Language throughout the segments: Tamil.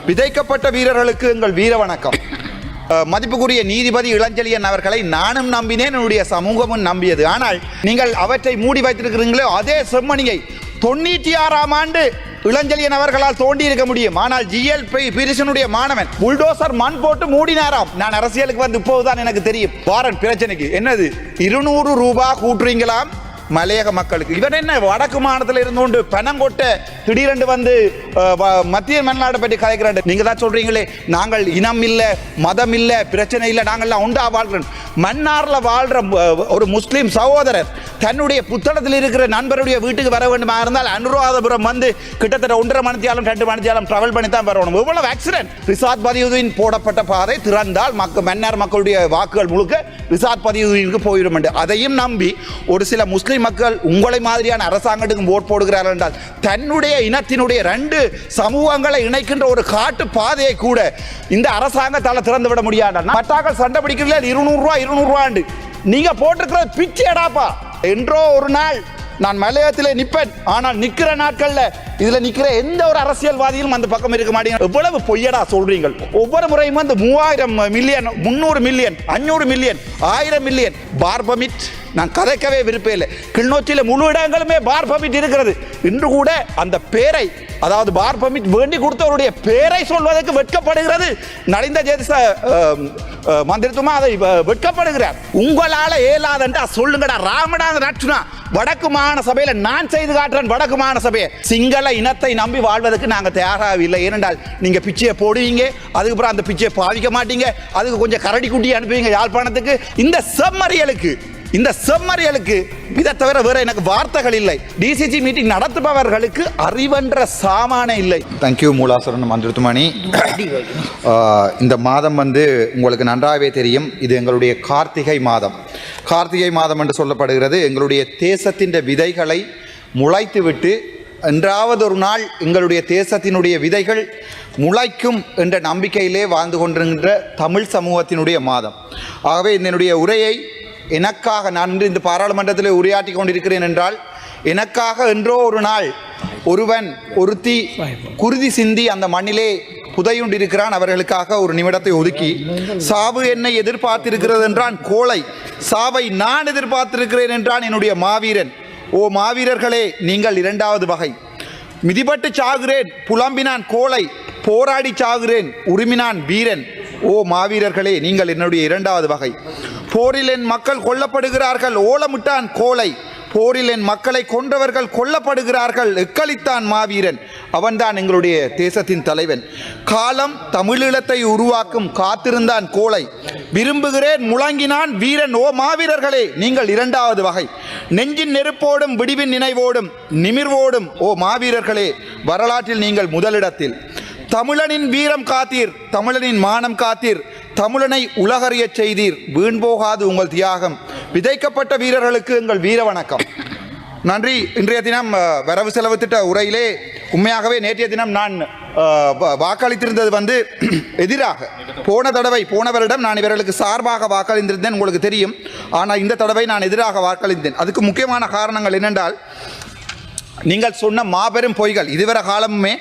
விதைக்கப்பட்ட வீரர்களுக்கு எங்கள் வீர வணக்கம். மதிப்புக்குரிய நீதிபதி இளஞ்செழியன் அவர்களை நானும் நம்பினேன், என்னுடைய சமூகமும் நம்பியது. ஆனால் நீங்கள் அவற்றை மூடி வைத்திருக்கிறீங்களோ அதே செம்மணியை 96ஆம் ஆண்டு இளஞ்செழியன் அவர்களால் தோண்டி இருக்க முடியும். ஆனால் ஜிஎல் பீரிசனுடைய மாணவன் புல்டோசர் மண் போட்டு மூடினாராம். நான் அரசியலுக்கு வந்து இப்போதுதான் எனக்கு தெரியும். வாரன் பிரச்சனைக்கு என்னது 200 ரூபாய் கூட்டுறீங்களாம் மலையக மக்களுக்கு. இவன் என்ன வடக்கு மாநிலத்தில் இருந்து கொண்டு பணம் கொட்ட திடீரென்று வந்து மத்திய மன்னாட்டை பற்றி கதைக்கிறான். நீங்க தான் சொல்றீங்களே நாங்கள் இனம் இல்லை, மதம் இல்லை, பிரச்சனை இல்லை, நாங்கள்லாம் உண்டா வாழ்கிறோம். மன்னார்ல வாழ்ற ஒரு முஸ்லீம் சகோதரர் தன்னுடைய புத்தகத்தில் இருக்கிற நண்பருடைய வீட்டுக்கு வர வேண்டுமா இருந்தால் அனுராதபுரம் வந்து கிட்டத்தட்ட 1.5 மணித்தியாலும் 2 மணித்தியாலும் டிராவல் பண்ணி தான் வரணும். எவ்வளவு ஆக்சிடென்ட். ரிசாத் பதியுதீன் போடப்பட்ட பாதை திறந்தால் மன்னார் மக்களுடைய வாக்குகள் முழுக்க ரிசாத் பதியுதீனுக்கு போயிடும் என்று அதையும் நம்பி ஒரு சில முஸ்லீம் மக்கள் உங்களை மாதிரியான அரசாங்கத்துக்கு ஓட் போடுகிறார்கள் என்றால் தன்னுடைய இனத்தினுடைய 2 சமூகங்களை இணைக்கின்ற ஒரு காட்டு பாதையை கூட இந்த அரசாங்கத்தால் திறந்து விட முடியாது. பட்டாக்கள் சண்டை பிடிக்கிறீர்கள் 200 ரூபாய் 200 ரூபாய் நீங்க போட்டிருக்கிற பிச்சைடாப்பா. என்றோ ஒரு நாள் நான் மலையத்திலே நிற்பேன். ஆனால் நிற்கிற நாட்கள்ல இதுல நிற்கிற எந்த ஒரு அரசியல்வாதியும் அந்த பக்கம் இருக்க மாட்டீங்க. எவ்வளவு பொய்யடா சொல்றீங்க. ஒவ்வொரு முறையும் வந்து 3000 மில்லியன் 300 மில்லியன் 500 மில்லியன் 1000 மில்லியன் பார் பர்மிட் நான் கதைக்கவே விருப்பம் இல்லை. கிளிநொச்சியில் முழு இடங்களுமே பார் பர்மிட் இருக்கிறது. இன்று கூட அந்த பேரை, அதாவது பார் பர்மிட் வேண்டி கொடுத்தவருடைய பேரை சொல்வதற்கு வெட்கப்படுகிறது. நலிந்த ஜேதிச மந்திரித்துவமா அதை வெட்கப்படுகிறார். உங்களால ஏலாதண்டா சொல்லுங்கடா. ராமநாத ரட்சணா வடக்கு மாகாண சபையில நான் செய்து காட்டுறேன். வடக்கு மாகாண சபையை சிங்கள இனத்தை நம்பி வாழ்வதற்கு நாங்க தயாராகவில்லை. ஏனென்றால் நீங்க பிச்சையை போடுவீங்க, அதுக்கப்புறம் அந்த பிச்சையை பாதிக்க மாட்டீங்க, அதுக்கு கொஞ்சம் கரடி குட்டி அனுப்புவீங்க யாழ்ப்பாணத்துக்கு. இந்த செம்மறியலுக்கு இதை தவிர வேற எனக்கு வார்த்தைகள் இல்லை. டிசிசி மீட்டிங் நடத்துபவர்களுக்கு அறிவென்ற சாமானே இல்லை. தேங்க்யூ மூலாசுரன் மந்திரத்துமணி. இந்த மாதம் வந்து உங்களுக்கு நன்றாகவே தெரியும், இது எங்களுடைய கார்த்திகை மாதம். கார்த்திகை மாதம் என்று சொல்லப்படுகிறது. எங்களுடைய தேசத்தின் விதைகளை முளைத்து விட்டு என்றாவது ஒரு நாள் எங்களுடைய தேசத்தினுடைய விதைகள் முளைக்கும் என்ற நம்பிக்கையிலே வாழ்ந்து கொண்டிருக்கின்ற தமிழ் சமூகத்தினுடைய மாதம். ஆகவே என்னுடைய உரையை எனக்காக நான் இன்று இந்த பாராளுமன்றத்தில் உரையாற்றி கொண்டிருக்கிறேன் என்றால் எனக்காக என்றோ ஒரு நாள் ஒருத்தி குருதி சிந்தி அந்த மண்ணிலே புதையுண்டிருக்கிறான். அவர்களுக்காக ஒரு நிமிடத்தை ஒதுக்கி சாவு என்னை எதிர்பார்த்திருக்கிறது என்றான் கோழை, சாவை நான் எதிர்பார்த்திருக்கிறேன் என்றான் என்னுடைய மாவீரன். ஓ மாவீரர்களே, நீங்கள் 2வது வகை. மிதிபட்டு சாகுறேன் புலம்பினான் கோழை, போராடி சாகுறேன் உரிமினான் வீரன். ஓ மாவீரர்களே, நீங்கள் என்னுடைய 2வது வகை. போரில் என் மக்கள் கொல்லப்படுகிறார்கள் ஓலமிட்டான் கோழை, போரில் என் மக்களை கொன்றவர்கள் கொல்லப்படுகிறார்கள் எக்களித்தான் மாவீரன். அவன்தான் எங்களுடைய தேசத்தின் தலைவன். காலம் தமிழீழத்தை உருவாக்கும் காத்திருந்தான் கோழை, விரும்புகிறேன் முழங்கினான் வீரன். ஓ மாவீரர்களே, நீங்கள் 2வது வகை. நெஞ்சின் நெருப்போடும் விடிவின் நினைவோடும் நிமிர்வோடும் ஓ மாவீரர்களே, வரலாற்றில் நீங்கள் முதலிடத்தில். தமிழனின் வீரம் காத்தீர், தமிழனின் மானம் காத்தீர், தமிழனை உலகறிய செய்தீர், வீண் போகாது உங்கள் தியாகம். விதைக்கப்பட்ட வீரர்களுக்கு எங்கள் வீர வணக்கம். நன்றி. இன்றைய தினம் வரவு செலவு திட்ட உரையிலே உண்மையாகவே நேற்றைய தினம் நான் வாக்களித்திருந்தது வந்து எதிராக. போன வருடம் நான் இவர்களுக்கு சார்பாக வாக்களித்திருந்தேன், உங்களுக்கு தெரியும். ஆனால் இந்த தடவை நான் எதிராக வாக்களித்தேன். அதுக்கு முக்கியமான காரணங்கள் என்னென்றால், நீங்கள் சொன்ன மாபெரும் பொய்கள், இதுவரை காலமுமே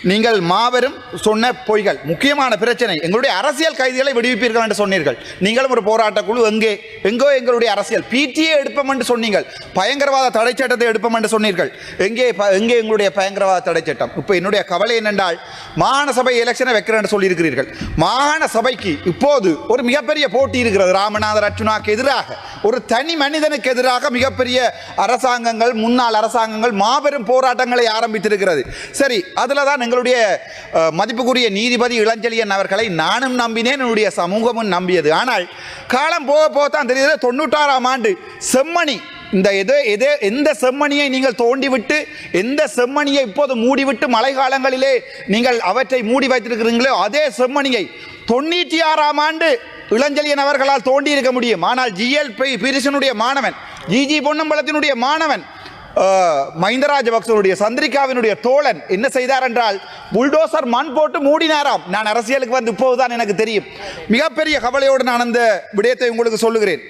நீங்கள் மாபெரும் சொன்ன பொய்கள். முக்கியமான பிரச்சனை, எங்களுடைய அரசியல் கைதிகளை விடுவிப்பீர்கள் என்று சொன்னீர்கள். நீங்களும் ஒரு போராட்ட குழு. எங்கோ எங்களுடைய அரசியல் பிடிஏ எடுப்போம் என்று சொன்னீர்கள். பயங்கரவாத தடை சட்டத்தை எடுப்போம் என்று சொன்னீர்கள். எங்கே எங்களுடைய பயங்கரவாத தடை சட்டம்? இப்போ என்னுடைய கவலை என்னென்றால், மாகாண சபை எலெக்ஷனை வைக்கிறேன் என்று சொல்லியிருக்கிறீர்கள். மாகாண சபைக்கு இப்போது ஒரு மிகப்பெரிய போட்டி இருக்கிறது. ராமநாத ரட்சணாக்கு எதிராக, ஒரு தனி மனிதனுக்கு எதிராக மிகப்பெரிய அரசாங்கங்கள், முன்னாள் அரசாங்கங்கள் மாபெரும் போராட்டங்களை ஆரம்பித்திருக்கிறது. சரி, அதில் தான் எங்களுடைய மதிப்புக்குரிய நீதிபதி இளஞ்செழியன் அவர்களை நானும் நம்பினேன், என்னுடைய சமூகமும் நம்பியது. ஆனால் காலம் போக தான் தெரியுது, 96ஆம் ஆண்டு செம்மணி, எந்த செம்மணியை நீங்கள் தோண்டிவிட்டு, எந்த செம்மணியை இப்போது மூடிவிட்டு மழை காலங்களிலே நீங்கள் அவற்றை மூடி வைத்திருக்கிறீங்களோ அதே செம்மணியை 96ஆம் ஆண்டு இளஞ்செழியன் அவர்களால் தோண்டி இருக்க முடியும். ஆனால் ஜிஎல் பீரிசனுடைய மாணவன், ஜிஜி பொன்னம்பலத்தினுடைய மாணவன் மஹிந்த ராஜபக்சனுடைய சந்திரிகாவினுடைய தோழன் என்ன செய்தார் என்றால் புல்டோசர் மண் போட்டு மூடினாராம். நான் அரசியலுக்கு வந்து இப்போதுதான் எனக்கு தெரியும். மிகப்பெரிய கவலையோடு நான் அந்த விடயத்தை உங்களுக்கு சொல்லுகிறேன்.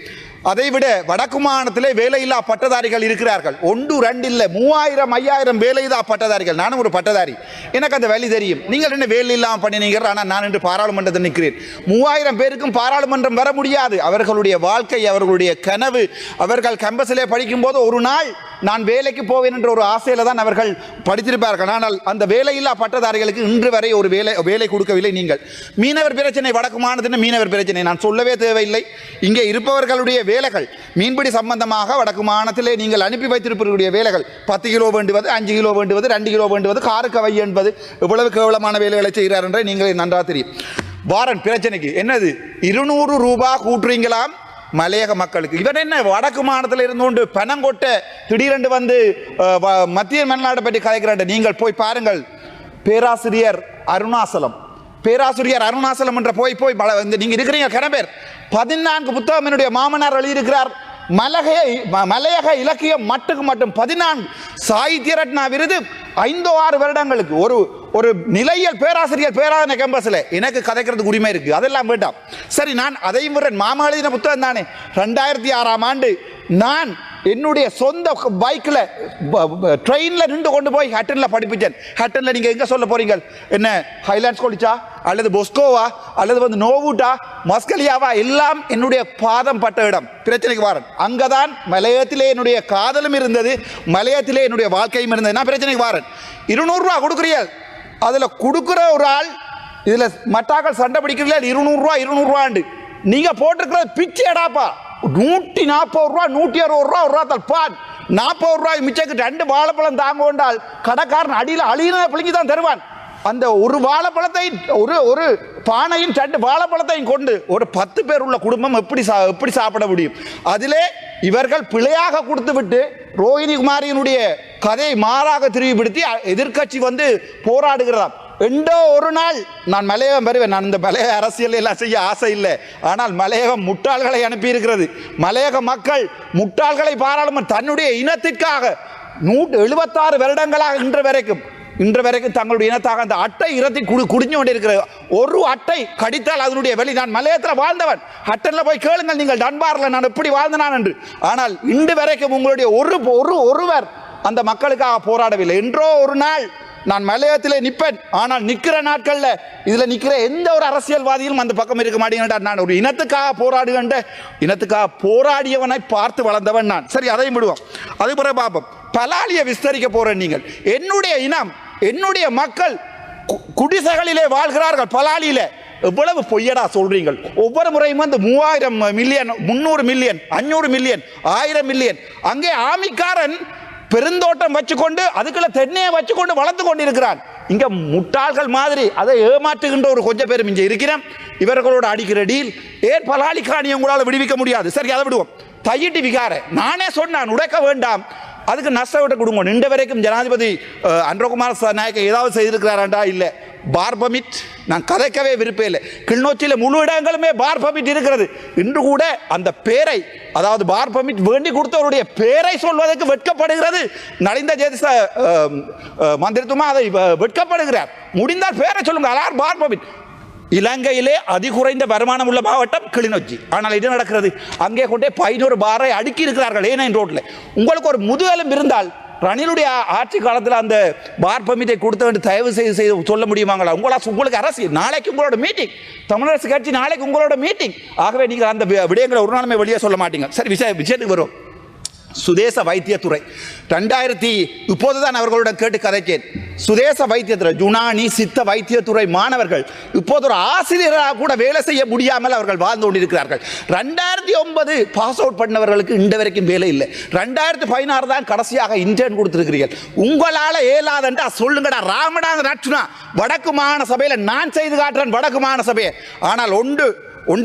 அதைவிட வடக்கு மாகாணத்திலே வேலையில்லா பட்டதாரிகள் இருக்கிறார்கள். 1 2 இல்லை 3000 5000 வேலையில்லா பட்டதாரிகள். நானும் ஒரு பட்டதாரி, எனக்கு அந்த வேலை தெரியும். நீங்கள் என்ன வேலை இல்லாமல் பண்ணினீங்க. ஆனால் நான் இன்று பாராளுமன்றத்தில் நிற்கிறேன். 3000 பேருக்கும் பாராளுமன்றம் வர முடியாது. அவர்களுடைய வாழ்க்கை, அவர்களுடைய கனவு, அவர்கள் கேம்பஸிலே படிக்கும் போது ஒரு நாள் நான் வேலைக்கு போவேன் என்ற ஒரு ஆசையில் தான் அவர்கள் படித்திருப்பார்கள். ஆனால் அந்த வேலையில்லா பட்டதாரிகளுக்கு இன்று வரை ஒரு வேலை கொடுக்கவில்லை. நீங்கள் மீனவர் பிரச்சனை, வடக்கு மாநிலத்தின் மீனவர் பிரச்சனை நான் சொல்லவே தேவையில்லை. இங்கே இருப்பவர்களுடைய வேலைகள் மீன்பிடி சம்பந்தமாக வடக்கு மாநிலத்திலே நீங்கள் அனுப்பி வைத்திருப்பவர்களுடைய வேலைகள் 10 கிலோ வேண்டுவது, 5 கிலோ வேண்டுவது, 2 கிலோ வேண்டுவது, காருக்கு வை என்பது இவ்வளவு கேவலமான வேலைகளை செய்கிறார் என்று நீங்கள் நன்றாக தெரியும். வாரன் பிரச்சனைக்கு என்னது 200 ரூபாய் கூட்டுறீங்களாம் மலையக மக்களுக்கு. இவன் என்ன வடக்கு மாநிலத்தில் இருந்து கொண்டு பணம் கொட்ட திடீரென்று வந்து மத்திய மன்னாட்டை பற்றி கதைக்கிறாண்ட. நீங்கள் போய் பாருங்கள். பேராசிரியர் அருணாசலம் என்ற போய் நீங்க இருக்கிறீங்க கிணபேர் 14 புத்தகம் என்னுடைய மாமனார் எழுதியிருக்கிறார். மலையக இலக்கியம் மட்டுக்கு மட்டும் 14 சாகித்ய ரத்னா விருது 5-6 வருடங்களுக்கு ஒரு நிலையல் பேராசிரியர் பேராதனை கேம்பஸில் எனக்கு கதைக்கிறதுக்கு உரிமை இருக்கு. அதெல்லாம் வேண்டாம். சரி, நான் அதையும் விடுறேன். மாமா எழுதின புத்தகம் தானே. 2006ஆம் ஆண்டு நான் என்னுடைய சொந்த பைக்கில் ட்ரெயினில் நின்று கொண்டு போய் ஹட்டனில் படிப்பிச்சேன். ஹட்டனில் நீங்கள் எங்கே சொல்ல போறீங்க? என்ன ஹைலாண்ட்ஸ் காலேஜா அல்லது பொஸ்கோவா அல்லது வந்து நோவூட்டா மஸ்கலியாவா? எல்லாம் என்னுடைய பாதம் பட்ட இடம். பிரச்சனைக்கு வாரன். அங்கே தான் மலையத்திலே என்னுடைய காதலும் இருந்தது, மலையத்திலே என்னுடைய வாழ்க்கையும் இருந்தது. நான் பிரச்சனைக்கு வாரன். 200 ரூபா கொடுக்குறீர்கள். அதில் கொடுக்குற ஒரு ஆள் இதில் மட்டாக்கள் சண்டை பிடிக்கிறீர்கள். 200 ரூபாண்டு நீங்கள் போட்டிருக்கிறது பிச்சை எடாப்பா. 140 ரூபா 160 ரூபா ஒரு ரூபா பான் 40 ரூபாய் மிச்சக்கு 2 வாழைப்பழம் தாங்க கொண்டால் கடைக்காரன் அடியில் அழியின பிள்ளைங்க தான் தருவான். அந்த ஒரு வாழைப்பழத்தை ஒரு பானையும் 2 வாழைப்பழத்தையும் கொண்டு ஒரு 10 பேர் உள்ள குடும்பம் எப்படி சாப்பிட முடியும்? அதிலே இவர்கள் பிழையாக கொடுத்து விட்டு ரோஹிணி குமாரியினுடைய கதையை மாறாக திரும்பிப்படுத்தி எதிர்கட்சி வந்து போராடுகிறதாம். எண்டோ ஒரு நாள் நான் மலையகம் வருவேன். நான் இந்த மலையக அரசியல் எல்லாம் செய்ய ஆசை இல்லை. ஆனால் மலையகம் முட்டாள்களை அனுப்பியிருக்கிறது. மலையக மக்கள் முட்டாள்களை பாராளுமன்ற தன்னுடைய இனத்திற்காக 176 வருடங்களாக இன்று வரைக்கும் தங்களுடைய இனத்தாக அந்த அட்டை இரத்தி குடிஞ்சு கொண்டிருக்கிறது. ஒரு அட்டை கடித்தால் அதனுடைய வெளி. நான் மலையத்தில் வாழ்ந்தவன். ஹட்டனில் போய் கேளுங்கள் நீங்கள் டன்பாரில் நான் எப்படி வாழ்ந்தனான் என்று. ஆனால் இன்று வரைக்கும் உங்களுடைய ஒருவர் அந்த மக்களுக்காக போராடவில்லை. என்றோ ஒரு நாள் நான் மலையத்திலே நிற்பேன். ஆனால் நிற்கிற நாட்களில் இதில் நிற்கிற எந்த ஒரு அரசியல்வாதியும் அந்த பக்கம் இருக்க மாட்டேங்கிறார். நான் ஒரு இனத்துக்காக போராடியவனை பார்த்து வளர்ந்தவன் நான். சரி, அதையும் விடுவோம். அது பிறகு பார்ப்போம். பலாலியை விஸ்தரிக்க போறேன். நீங்கள் என்னுடைய இனம், என்னுடைய மக்கள் குடிசைகளிலே வாழ்கிறார்கள். பலாலியில எவ்வளவு பொய்யடா சொல்றீங்க? ஒவ்வொரு முறையும் வந்து 3000 மில்லியன் 300 மில்லியன் 500 மில்லியன் 1000 மில்லியன் அங்கே ஆமிக்காரன் பெருந்தோட்டம் வச்சுக்கொண்டு அதுக்குள்ள தென்னையை வச்சுக்கொண்டு வளர்த்து கொண்டிருக்கிறான். இங்க முட்டாள்கள் மாதிரி அதை ஏமாற்றுகின்ற ஒரு கொஞ்சம் பேரும் இங்கே இருக்கிறோம். இவர்களோட அடிக்கிற டீல் ஏன் பலாலி காணி உங்களால் விடுவிக்க முடியாது. சரி, அதை விடுவோம். தையிட்டு விகார நானே சொன்னான் உடைக்க வேண்டாம், அதுக்கு நஷ்டவிட்ட கொடுங்க. இன்று வரைக்கும் ஜனாதிபதி அன்றகுமார் நாயக்க ஏதாவது செய்திருக்கிறாராண்டா? இல்லை. பார் பர்மிட் நான் கதைக்கவே விருப்பம் இல்லை. கிளிநொச்சியில் முழு இடங்களுமே பார் பர்மிட் இருக்கிறது. இன்று கூட அந்த பேரை, அதாவது பார் பர்மிட் வேண்டி கொடுத்தவருடைய பேரை சொல்வதற்கு வெட்கப்படுகிறது. நலிந்த ஜேதிச மந்திரித்துவமா அதை வெட்கப்படுகிறார். முடிந்தால் பேரை சொல்லுங்க. அலார் பார் பர்மிட். இலங்கையிலே அதிகுறைந்த வருமானம் உள்ள மாவட்டம் கிளிநொச்சி. ஆனால் இது நடக்கிறது. அங்கே கொண்டே 500 பாரை அடுக்கி இருக்கிறார்கள். ஏன்னா ரோட்டில் உங்களுக்கு ஒரு முதுகெலும்பு இருந்தால் ரணிலுடைய ஆட்சி காலத்தில் அந்த பார் பர்மிட்டை கொடுத்த தயவு செய்து சொல்ல முடியுமாங்களா? உங்களுக்கு அரசியல் நாளைக்கு உங்களோட மீட்டிங், தமிழரசு கட்சி நாளைக்கு உங்களோட மீட்டிங். ஆகவே நீங்கள் அந்த விடயங்களை ஒரு நாளுமே வெளியே சொல்ல மாட்டீங்க. சரி, விஷயத்துக்கு வரும். சுதேச வைத்தியத்துறை 2030 தான் அவர்களுடன் கேட்டு கதைக்கேன். சுதேச வைத்தியத்துறை யுனானி சித்த வைத்தியத்துறை மாணவர்கள் இப்போது ஒரு ஆசிரியராக கூட வேலை செய்ய முடியாமல் அவர்கள் வாழ்ந்து கொண்டிருக்கிறார்கள். 2009 பாஸ் அவுட் பண்ணவர்களுக்கு இந்த வரைக்கும் வேலை இல்லை. 2016 தான் கடைசியாக இன்டர்ன் கொடுத்திருக்கிறீர்கள். உங்களால் ஏலாதண்டா சொல்லுங்கடா. ராமடா நட்சுனா வடக்கு மாகாண சபையில் நான் செய்து காட்டுறேன். வடக்கு மாகாண சபையை. ஆனால் ஒன்று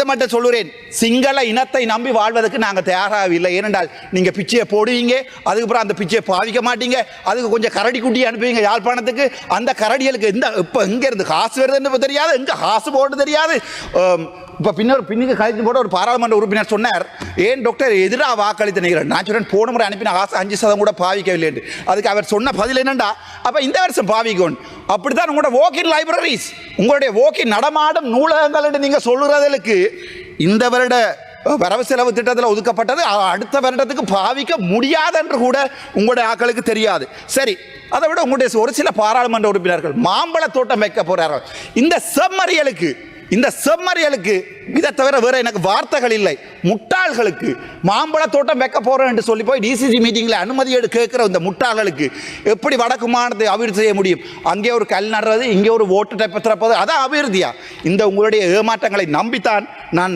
மட்டும் சொல்லுறேன், சிங்கள இனத்தை நம்பி வாழ்வதற்கு நாங்கள் தயாராகவில்லை. ஏனென்றால் நீங்கள் பிச்சையை போடுவீங்க, அதுக்கப்புறம் அந்த பிச்சையை பாவிக்க மாட்டீங்க, அதுக்கு கொஞ்சம் கரடி குட்டி அனுப்புவீங்க யாழ்ப்பாணத்துக்கு. அந்த கரடிகளுக்கு இப்போ எங்கே இருந்து காசு வருதுன்னு தெரியாது, எங்கே காசு போட்டு தெரியாது. இப்போ பின்னுக்கு கழித்து போட ஒரு பாராளுமன்ற உறுப்பினர் சொன்னார், ஏன் டாக்டர் எதிராக வாக்களித்து நினைக்கிறேன். நான் சொல்றேன், போன முறை அனுப்பின காசு 5% கூட பாவிக்கவில்லை என்று. அதுக்கு அவர் சொன்ன பதில் என்னண்டா, அப்போ இந்த வருஷம் பாவிக்கணும். அப்படித்தான் உங்களோட வாக்கின் லைப்ரரிஸ், உங்களுடைய வாக்கின் நடமாடும் நூலகங்கள் என்று நீங்கள் சொல்லுறதுக்கு இந்த வருட வரவு செலவு திட்டத்தில் ஒதுக்கப்பட்டது அடுத்த வருடத்துக்கு பாவிக்க முடியாது என்று கூட உங்களுடைய ஆட்களுக்கு தெரியாது. சரி, அதை விட உங்களுடைய ஒரு சில பாராளுமன்ற உறுப்பினர்கள் மாம்பழ தோட்டம் வைக்க போறார்கள். இந்த செம்மறியலுக்கு இதை தவிர வேற எனக்கு வார்த்தைகள் இல்லை. முட்டாள்களுக்கு மாம்பழ தோட்டம் வைக்க போறேன் என்று சொல்லி போய் டிசிசி மீட்டிங்ல அனுமதி கேட்கிற இந்த முட்டாள்களுக்கு எப்படி வடக்கு மாநிலத்தை அபிவிருத்தி செய்ய முடியும்? அங்கே ஒரு கல் நடுறது, இங்கே ஒரு ஓட்டு திறப்பது, அதான் அபிவிருத்தியா? இந்த உங்களுடைய ஏமாற்றங்களை நம்பித்தான் நான்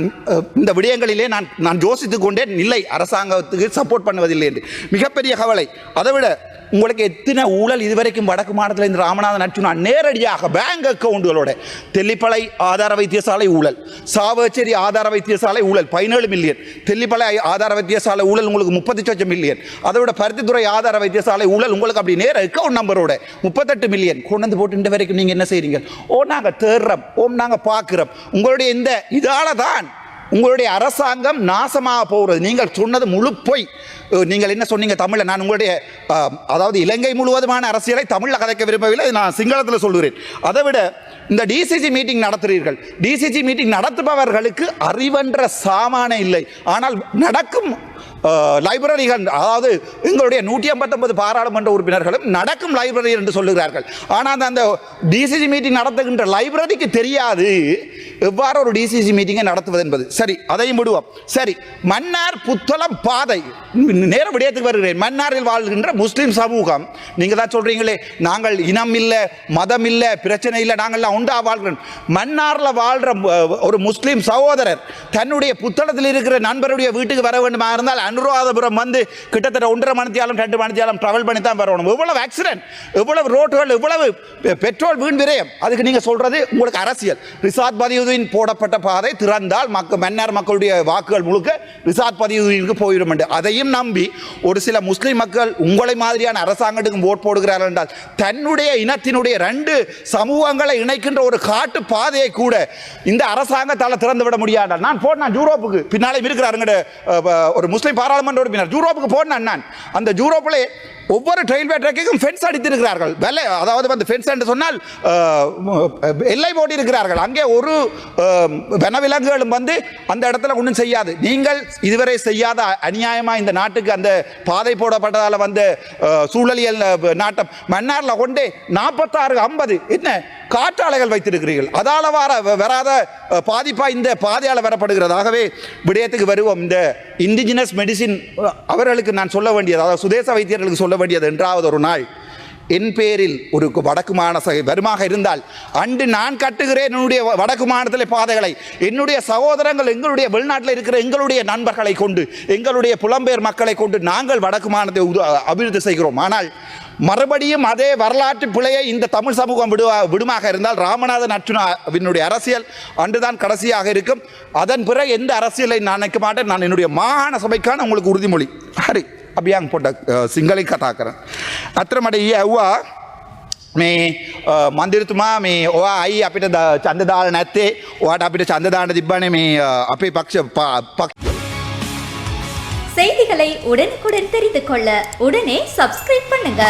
இந்த விடயங்களிலே நான் யோசித்துக் கொண்டேன். இல்லை, அரசாங்கத்துக்கு சப்போர்ட் பண்ணுவதில்லை என்று. மிகப்பெரிய கவலை. அதை விட உங்களுக்கு எத்தனை ஊழல் இதுவரைக்கும் வடக்கு மாநிலத்தில் இந்த ராமநாதன் அர்ச்சுனா நேரடியாக பேங்க் அக்கவுண்டுகளோட தெல்லிப்பளை ஆதார வைத்தியசாலை ஊழல், சாவச்சேரி ஆதார வைத்தியசாலை ஊழல் 17 மில்லியன், தெல்லிப்பளை ஆதார வைத்தியசாலை ஊழல் உங்களுக்கு 38 மில்லியன், அதை விட பருத்தித்துறை ஆதார வைத்தியசாலை ஊழல் உங்களுக்கு அப்படி நேர அக்கவுண்ட் நம்பரோட 38 மில்லியன் கொண்டு வந்து போட்டு இந்த வரைக்கும் நீங்கள் என்ன செய்றீங்க? நாங்கள் தேடுறோம், நாங்கள் பார்க்குறோம். உங்களுடைய இந்த இதால தான் உங்களுடைய அரசாங்கம் நாசமாக போகிறது. நீங்கள் சொன்னது முழு பொய். நீங்கள் என்ன சொன்னீங்க தமிழில்? நான் உங்களுடைய அதாவது இலங்கை முழுவதுமான அரசியலை தமிழில் கதைக்க விரும்பவில்லை, நான் சிங்களத்தில் சொல்கிறேன். அதை விட இந்த டிசிசி மீட்டிங் நடத்துகிறீர்கள். டிசிசி மீட்டிங் நடத்துபவர்களுக்கு அறிவென்ற சாமானே இல்லை. ஆனால் நடக்கும் லைப்ரரிகள், அதாவது எங்களுடைய 159 பாராளுமன்ற உறுப்பினர்களும் நடக்கும் லைப்ரரி என்று சொல்லுகிறார்கள். ஆனால் அந்த டிசிசி மீட்டிங் நடத்துகின்ற லைப்ரரிக்கு தெரியாது எவ்வாறு ஒரு டிசிசி மீட்டிங்கை நடத்துவது என்பது. சரி, அதையும் விடுவோம். சரி, மன்னார் புத்தளம் பாதை, நேர விடயத்துக்கு வருகிறேன். மன்னாரில் வாழ்கின்ற முஸ்லிம் சமூகம், நீங்க தான் சொல்றீங்களே நாங்கள் இனம் இல்லை, மதம் இல்லை, பிரச்சனை இல்லை, நாங்கள் உண்டா வாழ்கிறோம். மன்னார்ல வாழ்ற ஒரு முஸ்லிம் சகோதரர் தன்னுடைய புத்தளத்தில் இருக்கிற நண்பருடைய வீட்டுக்கு வர வேண்டுமா இருந்தால் அனுராதபுரம் வந்து கிட்டத்தட்ட 1.5 மணித்தியாலம் 2 மணித்தியாலம் டிராவல் பண்ணி தான் வரணும். எவ்வளவு ஆக்சிடென்ட், எவ்வளவு ரோட்டுகள், எவ்வளவு பெட்ரோல் வீண் விரயம். அதுக்கு நீங்க சொல்றது உங்களுக்கு அரசியல். ரிசாத் பதியுதீன் போடப்பட்ட பாதை திறந்தால் மன்னார் மக்களுடைய வாக்குகள் முழுக்க ரிசாத் பதியுதீனுக்கு போயிடும் என்று அதையும் நம்பி ஒரு சில முஸ்லிம் மக்கள் உங்களை மாதிரியான அரசாங்கத்துக்கு ஓட் போடுகிறார்கள் என்றால் தன்னுடைய இனத்தினுடைய 2 சமூகங்களை இணைக்கின்ற ஒரு காட்டு பாதையை கூட இந்த அரசாங்கத்தால் திறந்து விட முடியாது. நான் யூரோப்புக்கு பின்னாலே இருக்கிறாருங்க ஒரு முஸ்லிம் பாராளுமன்ற உறுப்பினர், யூரோப்புக்கு போனேன் நான். அந்த யூரோப்பிலே ஒவ்வொரு ரயில்வே ட்ராக்கையும் ஃபென்ஸ் அடித்திருக்கிறார்கள். அதாவது வந்து ஃபென்ஸ் என்று சொன்னால் எல்லை போட்டி இருக்கிறார்கள். அங்கே ஒரு வனவிலங்குகளும் வந்து அந்த இடத்துல ஒன்றும் செய்யாது. நீங்கள் இதுவரை செய்யாத அநியாயமா இந்த நாட்டுக்கு அந்த பாதை போடப்பட்டதால் வந்த சூழலியல் நாட்டம் மன்னார்ல கொண்டே 46-50 என்ன காற்றாலைகள் வைத்திருக்கிறீர்கள். அதால வராத பாதிப்பா இந்த பாதையால் வரப்படுகிறது. ஆகவே விடயத்துக்கு வருவோம். இந்த இண்டிஜினஸ் மெடிசின் அவர்களுக்கு நான் சொல்ல வேண்டியது, அதாவது சுதேச வைத்தியர்களுக்கு சொல்ல வேண்டியது, என்றாவது ஒரு நாள் என் பேரில் ஒரு வடக்கு மாநில வருமாக இருந்தால் அன்று நான் கட்டுகிறேன் என்னுடைய வடக்கு மாநிலத்தில் பாதைகளை. என்னுடைய சகோதரங்கள் எங்களுடைய வெளிநாட்டில் இருக்கிற எங்களுடைய நண்பர்களை கொண்டு, எங்களுடைய புலம்பெயர் மக்களை கொண்டு நாங்கள் வடக்கு மாநிலத்தை அபிவிருத்தி செய்கிறோம். ஆனால் மறுபடியும் அதே வரலாற்று பிழையை இந்த தமிழ் சமூகம் விடுமாக இருந்தால் ராமநாதன் அர்ச்சுனாவினுடைய அரசியல் அன்றுதான் கடைசியாக இருக்கும். அதன் பிறகு எந்த அரசியலை நான் நினைக்க மாட்டேன். நான் என்னுடைய மாகாண சபைக்கான உங்களுக்கு உறுதிமொழி ஹரி அபியாங் போட்ட සිංහලෙන් කතා කරන්න. අතරමට ඊයේ ඇහුවා මේ මන්දිරතුමා මේ ඔයා අයි අපිට ඡන්ද දාලා නැත්තේ? ඔයාට අපිට ඡන්ද දාන්න තිබ්බනේ මේ අපේ පක්ෂ. செய்திகளை உடனுக்குடன் தெரிந்து கொள்ள உடனே சப்ஸ்கிரைப் பண்ணுங்க.